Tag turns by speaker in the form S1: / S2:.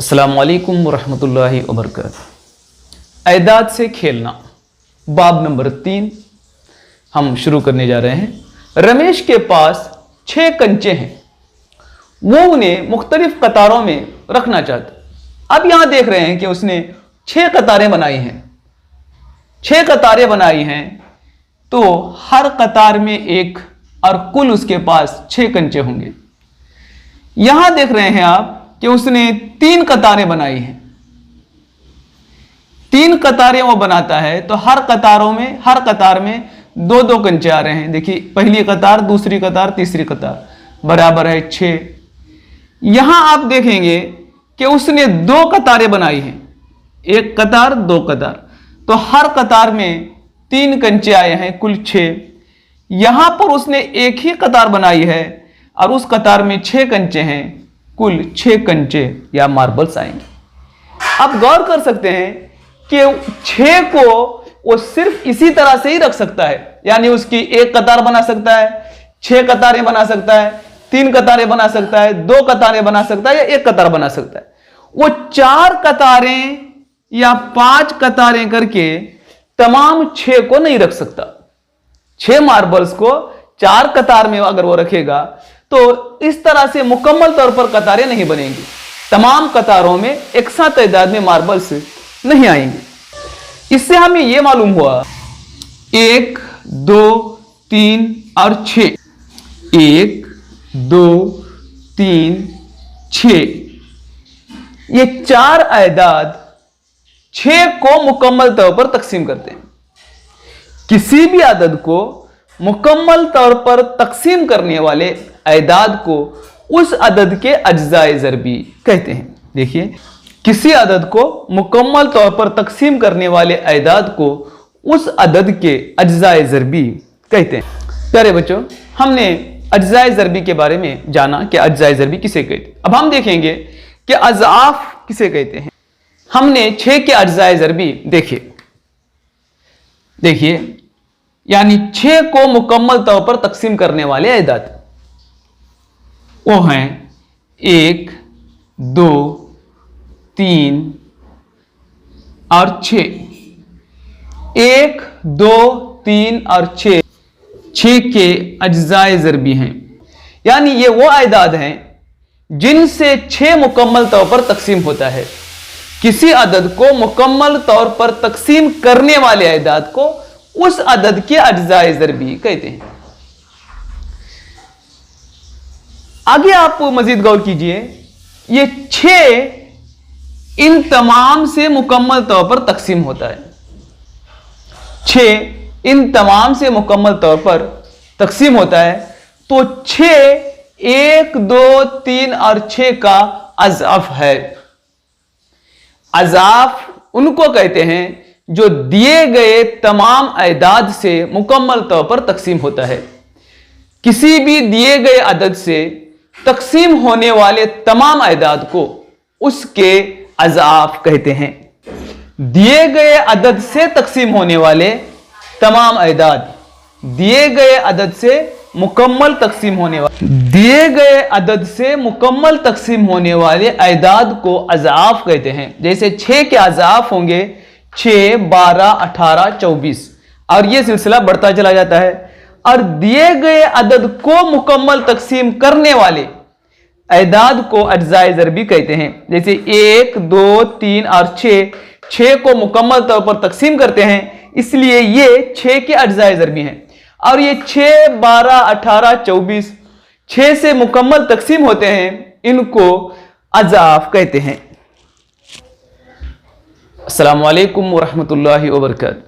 S1: अस्सलामुअलैकुम वरहमतुल्लाहि वबरकातुहू। एदाद से खेलना, बाब नंबर 3 हम शुरू करने जा रहे हैं। रमेश के पास 6 कंचे हैं, वो उन्हें मुख्तलिफ कतारों में रखना चाहता। अब यहां देख रहे हैं कि उसने 6 कतारें बनाई हैं। 6 कतारें बनाई हैं तो हर कतार में एक और कुल उसके पास 6 कंचे होंगे। यहां देख रहे हैं आप कि उसने 3 कतारें बनाई हैं। 3 कतारें वो बनाता है तो हर कतार में 2-2 कंचे आ रहे हैं। देखिए, पहली कतार, दूसरी कतार, तीसरी कतार बराबर है 6। यहां आप देखेंगे कि उसने 2 कतारें बनाई हैं, 1 कतार 2 कतार, तो हर कतार में 3 कंचे आए हैं, कुल 6। यहां पर उसने एक ही कतार बनाई है और उस कतार में 6 कंचे हैं, कुल 6 कंचे या मार्बल्स आएंगे। आप गौर कर सकते हैं कि 6 को वो सिर्फ इसी तरह से ही रख सकता है, यानी उसकी 1 कतार बना सकता है, 6 कतारें बना सकता है, 3 कतारें बना सकता है, 2 कतारें बना सकता है या 1 कतार बना सकता है। वो 4 कतारें या 5 कतारें करके तमाम 6 को नहीं रख सकता। 6 मार्बल्स को 4 कतार में अगर वो रखेगा तो इस तरह से मुकम्मल तौर पर कतारें नहीं बनेंगी। तमाम कतारों में एक साथ तादाद में मार्बल्स नहीं आएंगे। इससे हमें यह मालूम हुआ 1 2 3 और 6, 1 2 3 6, ये 4 आयदाद 6 को मुकम्मल तौर पर तकसीम करते हैं। किसी भी अदद को मुकम्मल तौर पर तकसीम करने वाले आयदाद को उस अदद के अज्जाए ज़रबी कहते हैं। देखिए, किसी अदद को मुकम्मल तौर पर तकसीम करने वाले आयदाद को उस अदद के अज्जाए ज़रबी कहते हैं। प्यारे बच्चों, हमने अज्जाए ज़रबी के बारे में जाना कि अज्जाए ज़रबी किसे कहते हैं। अब हम देखेंगे कि अज़आफ़ किसे कहते हैं। हमने 6 के अज्जाए ज़रबी देखिए, यानी 6 को मुकम्मल तौर पर तकसीम करने वाले आयदाद वो हैं 1 2 3 और 6। 1 2 3 और 6 के अज्जाए ज़रबी हैं, यानी ये वो आयदाद हैं जिनसे 6 मुकम्मल तौर पर तकसीम होता है। किसी अदद को मुकम्मल तौर पर तकसीम करने वाले आयदाद को उस अदद के अज्जाए ज़रबी कहते हैं। आगे आप मजीद गौर कीजिए, ये 6 इन तमाम से मुकम्मल तौर पर तकसीम होता है। 6 इन तमाम से मुकम्मल तौर पर तकसीम होता है तो 6 1 2 3 और 6 का अज़ाफ़ है। अज़ाफ़ उनको कहते हैं जो दिए गए तमाम आयदाद से मुकम्मल तौर पर तकसीम होता है। किसी भी दिए गए अदद से तकसीम होने वाले तमाम आयदाद को उसके अज़ाफ़ कहते हैं। दिए गए अदद से तकसीम होने वाले तमाम आयदाद, दिए गए अदद से मुकम्मल तकसीम होने वाले, दिए गए अदद से मुकम्मल तकसीम होने वाले आयदाद को अज़ाफ़ कहते हैं। जैसे 6 के अज़ाफ़ होंगे 6 12 18 24 और यह सिलसिला बढ़ता चला जाता है। और दिए गए अदद को मुकम्मल तकसीम करने वाले आयदाद को अज्जाए ज़रबी कहते हैं। जैसे 1 2 3 और 6 को मुकम्मल तौर पर तकसीम करते हैं, इसलिए ये 6 के अज्जाए ज़रबी हैं। और ये 6 12 18 24 6 से मुकम्मल तकसीम होते हैं, इनको अज़ाफ़ कहते हैं। अस्सलामु अलैकुम वरहमतुल्लाहि वबरकातुहू।